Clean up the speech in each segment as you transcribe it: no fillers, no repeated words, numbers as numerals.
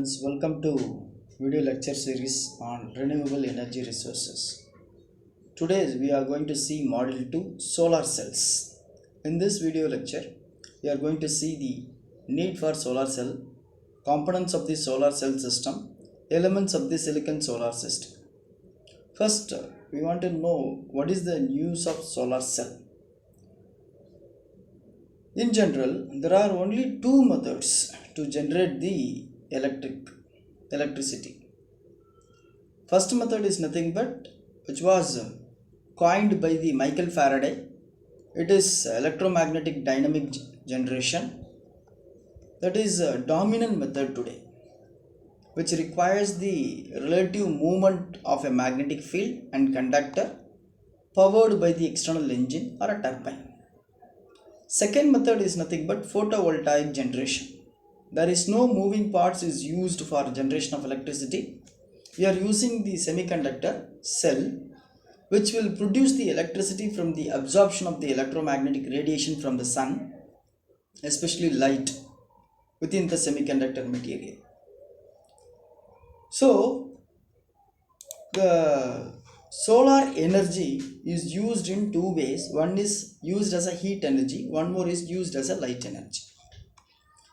Welcome to video lecture series on renewable energy resources. Today we are going to see model 2 solar cells. In this video lecture we are going to see the need for solar cell, components of the solar cell system, elements of the silicon solar system. First we want to know what is the use of solar cell. In general, there are only two methods to generate the electricity. First method is nothing but which was coined by the Michael Faraday. It is electromagnetic dynamic generation. That is a dominant method today, which requires the relative movement of a magnetic field and conductor powered by the external engine or a turbine. Second method is nothing but photovoltaic generation. There is no moving parts is used for generation of electricity. We are using the semiconductor cell which will produce the electricity from the absorption of the electromagnetic radiation from the sun, especially light within the semiconductor material. So the solar energy is used in two ways. One is used as a heat energy, one more is used as a light energy.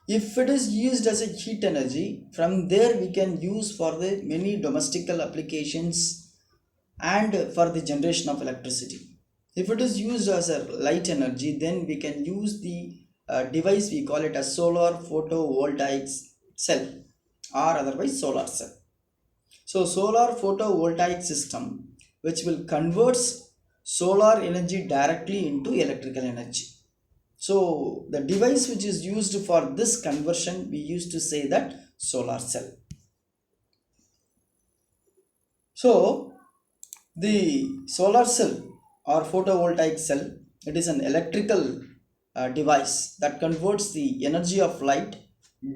If it is used as a heat energy, from there we can use for the many domestical applications and for the generation of electricity. If it is used as a light energy, then we can use the device, we call it a solar photovoltaic cell or otherwise solar cell. So solar photovoltaic system which will convert solar energy directly into electrical energy. So the device which is used for this conversion, we used to say that solar cell. So the solar cell or photovoltaic cell, it is an electrical device that converts the energy of light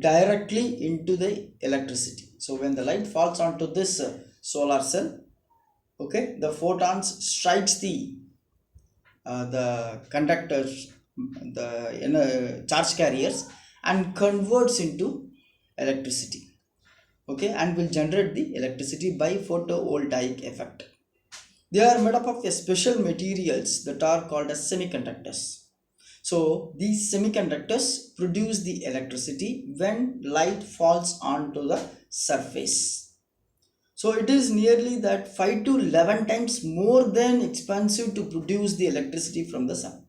directly into the electricity. So when the light falls onto this solar cell, okay, the photons strikes the conductors, the charge carriers, and converts into electricity, okay, and will generate the electricity by photovoltaic effect. They are made up of a special materials that are called as semiconductors. So these semiconductors produce the electricity when light falls onto the surface. So it is nearly that 5 to 11 times more than expensive to produce the electricity from the sun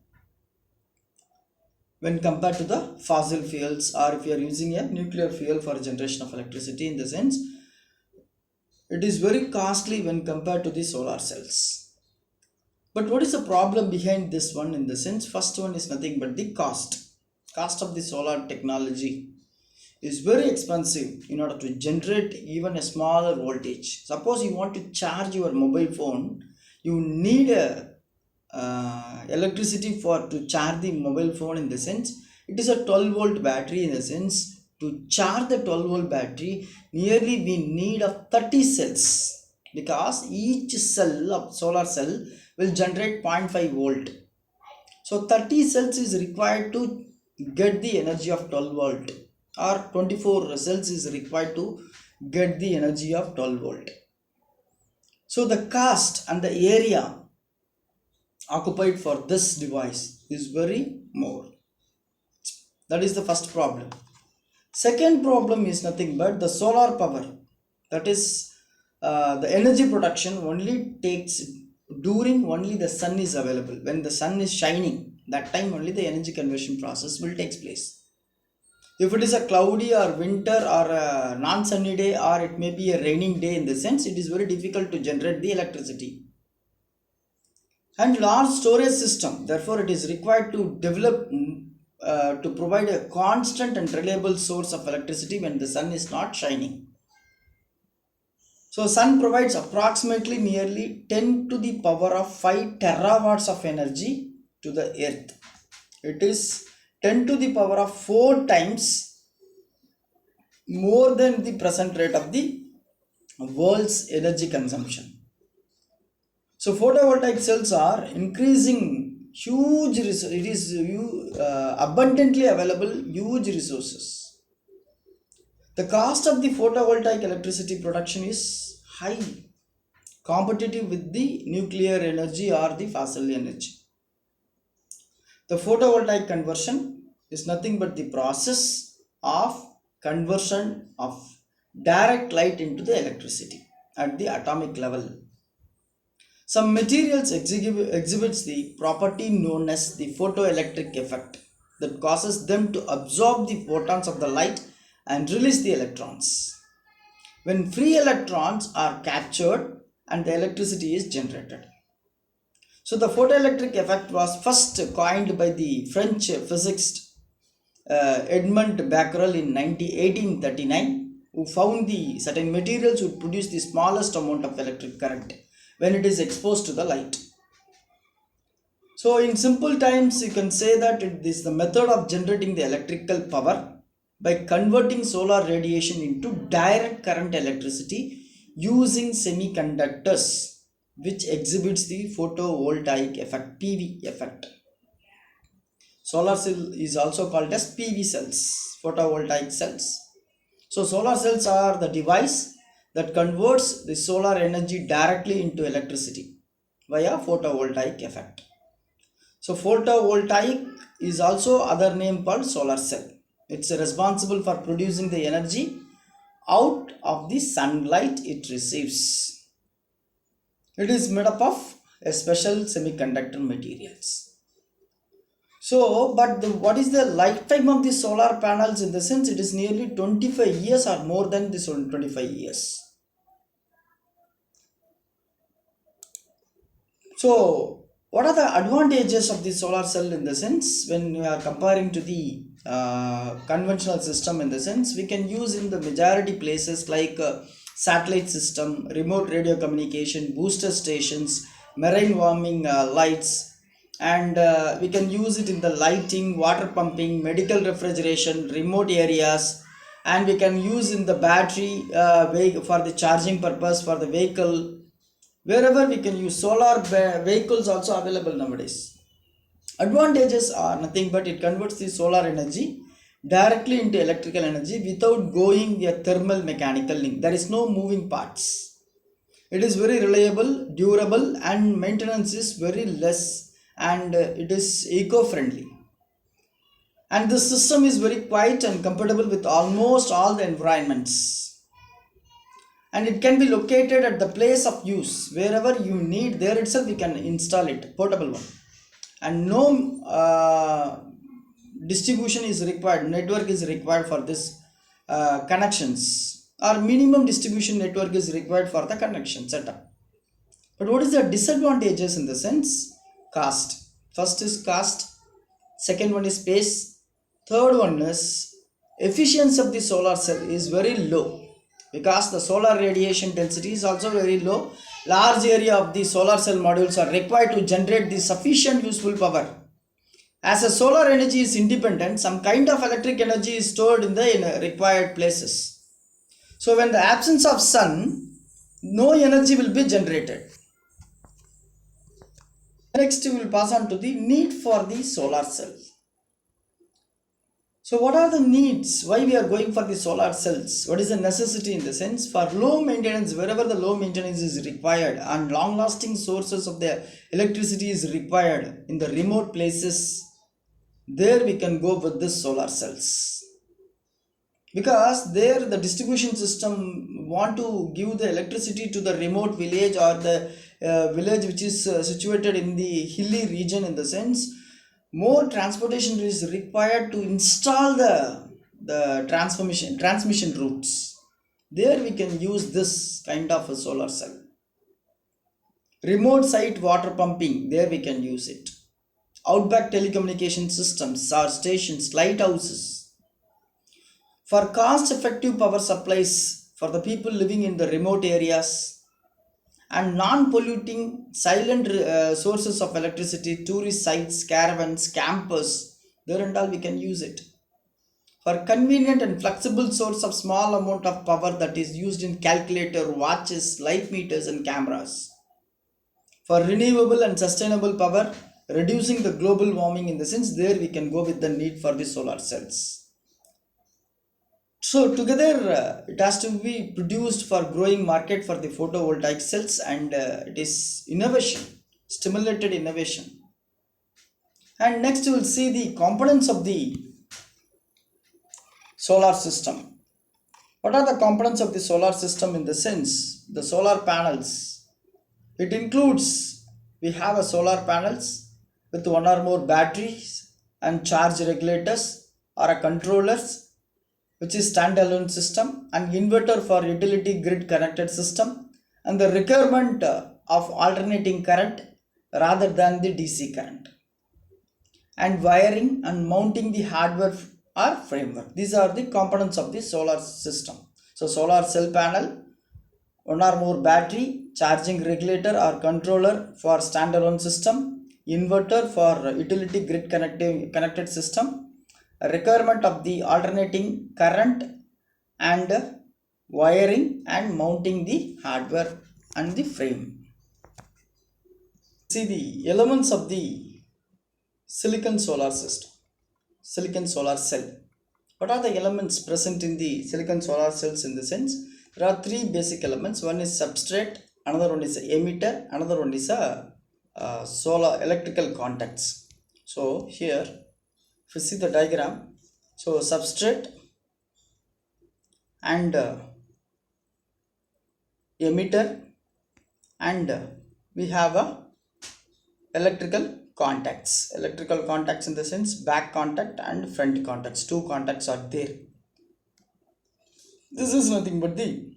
when compared to the fossil fuels, or if you are using a nuclear fuel for generation of electricity. In the sense, it is very costly when compared to the solar cells. But what is the problem behind this one? In the sense, first one is nothing but the cost of the solar technology is very expensive in order to generate even a smaller voltage. Suppose you want to charge your mobile phone, you need a electricity for to charge the mobile phone. In the sense, it is a 12 volt battery. In the sense, to charge the 12 volt battery, nearly we need of 30 cells, because each cell of solar cell will generate 0.5 volt. So 30 cells is required to get the energy of 12 volt, or 24 cells is required to get the energy of 12 volt. So the cost and the area occupied for this device is very more. That is the first problem. Second problem is nothing but the solar power, that is the energy production only takes during only the sun is available. When the sun is shining, that time only the energy conversion process will take place. If it is a cloudy or winter or a non-sunny day, or it may be a raining day, in the sense, it is very difficult to generate the electricity. And large storage system, therefore it is required to develop to provide a constant and reliable source of electricity when the sun is not shining. So sun provides approximately nearly 10 to the power of 5 terawatts of energy to the earth. It is 10 to the power of 4 times more than the present rate of the world's energy consumption. So photovoltaic cells are increasing huge, it is abundantly available huge resources. The cost of the photovoltaic electricity production is high, competitive with the nuclear energy or the fossil energy. The photovoltaic conversion is nothing but the process of conversion of direct light into the electricity at the atomic level. Some materials exhibits the property known as the photoelectric effect that causes them to absorb the photons of the light and release the electrons. When free electrons are captured and the electricity is generated. So the photoelectric effect was first coined by the French physicist Edmond Becquerel in 1839, who found the certain materials would produce the smallest amount of electric current when it is exposed to the light. So in simple times, you can say that it is the method of generating the electrical power by converting solar radiation into direct current electricity using semiconductors, which exhibits the photovoltaic effect, PV effect. Solar cell is also called as PV cells, photovoltaic cells. So solar cells are the device that converts the solar energy directly into electricity via photovoltaic effect. So photovoltaic is also other name called solar cell. It's responsible for producing the energy out of the sunlight it receives. It is made up of a special semiconductor materials. So, but what is the lifetime of the solar panels? In the sense, it is nearly 25 years or more than this 25 years. So, what are the advantages of the solar cell in the sense when we are comparing to the conventional system? In the sense, we can use in the majority places like satellite system, remote radio communication, booster stations, marine warming lights, and we can use it in the lighting, water pumping, medical refrigeration, remote areas, and we can use in the battery for the charging purpose for the vehicle. Wherever we can use solar vehicles also available nowadays. Advantages are nothing but it converts the solar energy directly into electrical energy without going a thermal mechanical link. There is no moving parts. It is very reliable, durable, and maintenance is very less, and it is eco-friendly. And the system is very quiet and compatible with almost all the environments, and it can be located at the place of use wherever you need. There itself you can install it, portable one, and no distribution is required, network is required for this connections, or minimum distribution network is required for the connection setup. But what is the disadvantages? In the sense, cost. First is cost, second one is space, third one is efficiency of the solar cell is very low because the solar radiation density is also very low. Large area of the solar cell modules are required to generate the sufficient useful power. As a solar energy is independent, some kind of electric energy is stored in the required places. So when the absence of sun, no energy will be generated. Next we will pass on to the need for the solar cell. So what are the needs? Why we are going for the solar cells? What is the necessity? In the sense, for low maintenance, wherever the low maintenance is required and long lasting sources of the electricity is required in the remote places, there we can go with the solar cells. Because there the distribution system want to give the electricity to the remote village or the village which is situated in the hilly region. In the sense, more transportation is required to install the transmission routes. There we can use this kind of a solar cell. Remote site water pumping, there we can use it. Outback telecommunication systems or stations, lighthouses. For cost effective power supplies for the people living in the remote areas, and non-polluting silent sources of electricity, tourist sites, caravans, campus, there and all we can use it. For convenient and flexible source of small amount of power that is used in calculator, watches, light meters and cameras. For renewable and sustainable power, reducing the global warming. In the sense, there we can go with the need for the solar cells. So together it has to be produced for growing market for the photovoltaic cells, and it is innovation, stimulated innovation. And next we will see the components of the solar system. What are the components of the solar system in the sense? The solar panels. It includes, we have a solar panels with one or more batteries and charge regulators or a controllers, which is standalone system, and inverter for utility grid connected system, and the requirement of alternating current rather than the DC current, and wiring and mounting the hardware or framework. These are the components of the solar system. So solar cell panel, one or more battery, charging regulator or controller for standalone system, inverter for utility grid connected system, a requirement of the alternating current, and wiring and mounting the hardware and the frame. See the elements of the silicon solar system, silicon solar cell. What are the elements present in the silicon solar cells in the sense? There are three basic elements. One is substrate, another one is a emitter, another one is a solar electrical contacts. So here, if you see the diagram, so substrate and emitter, and we have a electrical contacts in the sense back contact and front contacts. Two contacts are there. This is nothing but the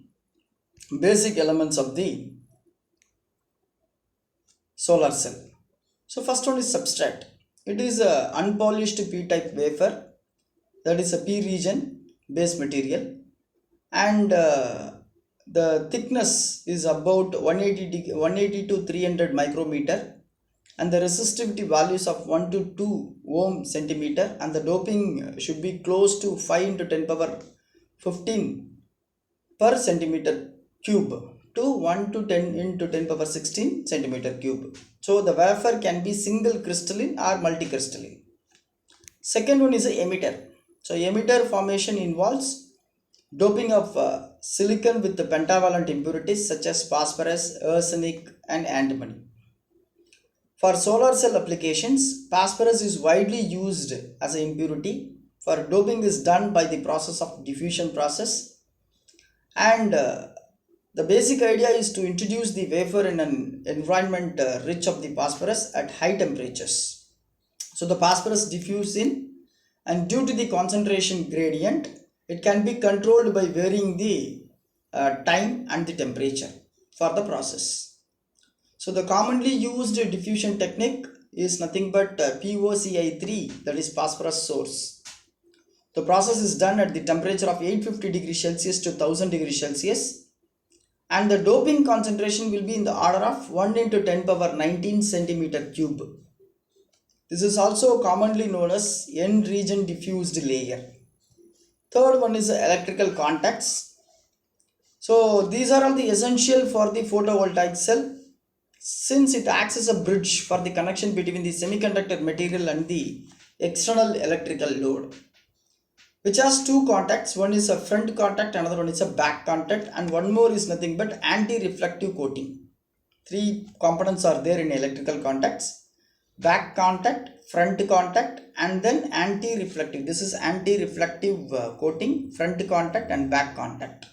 basic elements of the solar cell. So first one is substrate. It is a unpolished p-type wafer, that is a p region base material, and the thickness is about 180 to 300 micrometer, and the resistivity values of 1 to 2 ohm centimeter, and the doping should be close to 5 into 10 power 15 per centimeter cube to 1 to 10 into 10 power 16 centimeter cube. So the wafer can be single crystalline or multicrystalline. Second one is a emitter. So emitter formation involves doping of silicon with the pentavalent impurities such as phosphorus, arsenic, and antimony. For solar cell applications, phosphorus is widely used as an impurity. For doping is done by the process of diffusion process, and the basic idea is to introduce the wafer in an environment rich of the phosphorus at high temperatures. So the phosphorus diffuse in, and due to the concentration gradient, it can be controlled by varying the time and the temperature for the process. So the commonly used diffusion technique is nothing but POCI3, that is phosphorus source. The process is done at the temperature of 850 degrees Celsius to 1000 degrees Celsius, and the doping concentration will be in the order of 1 into 10 power 19 centimeter cube. This is also commonly known as N region diffused layer. Third one is electrical contacts. So these are all the essential for the photovoltaic cell, since it acts as a bridge for the connection between the semiconductor material and the external electrical load, which has two contacts. One is a front contact, another one is a back contact, and one more is nothing but anti-reflective coating. Three components are there in electrical contacts: back contact, front contact, and then anti-reflective. This is anti-reflective coating, front contact and back contact.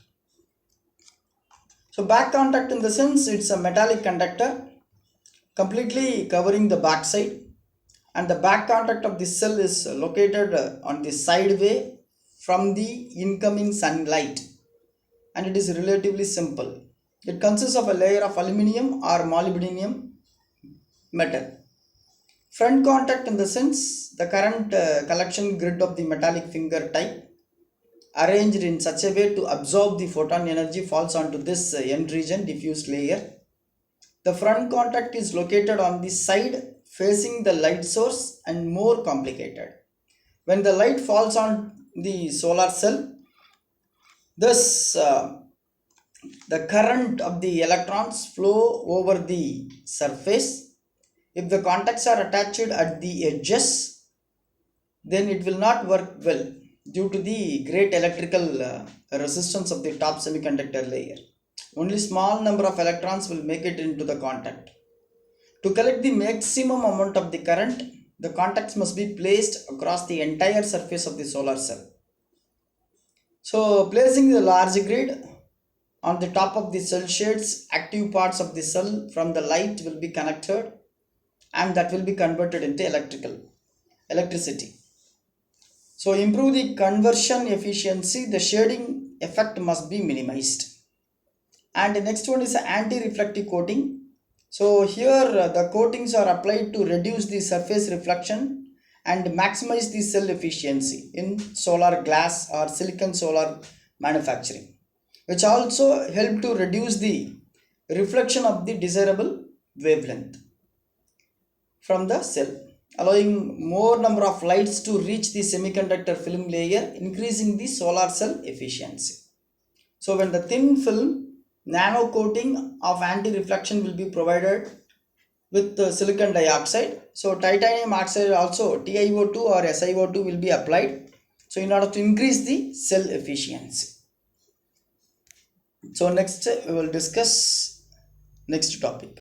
So back contact in the sense it's a metallic conductor completely covering the back side, and the back contact of this cell is located on the side way from the incoming sunlight, and it is relatively simple. It consists of a layer of aluminum or molybdenum metal. Front contact in the sense the current collection grid of the metallic finger type arranged in such a way to absorb the photon energy falls onto this N region diffused layer. The front contact is located on the side facing the light source and more complicated. When the light falls on the solar cell, thus the current of the electrons flow over the surface. If the contacts are attached at the edges, then it will not work well. due to the great electrical resistance of the top semiconductor layer. Only small number of electrons will make it into the contact. To collect the maximum amount of the current, the contacts must be placed across the entire surface of the solar cell. So placing the large grid on the top of the cell shades, active parts of the cell from the light will be connected and that will be converted into electricity. So improve the conversion efficiency, the shading effect must be minimized. And the next one is anti-reflective coating. So here the coatings are applied to reduce the surface reflection and maximize the cell efficiency in solar glass or silicon solar manufacturing, which also help to reduce the reflection of the desirable wavelength from the cell, allowing more number of lights to reach the semiconductor film layer, increasing the solar cell efficiency. So when the thin film nano coating of anti-reflection will be provided with the silicon dioxide, so titanium oxide also TiO2 or SiO2 will be applied, so in order to increase the cell efficiency. So next we will discuss next topic.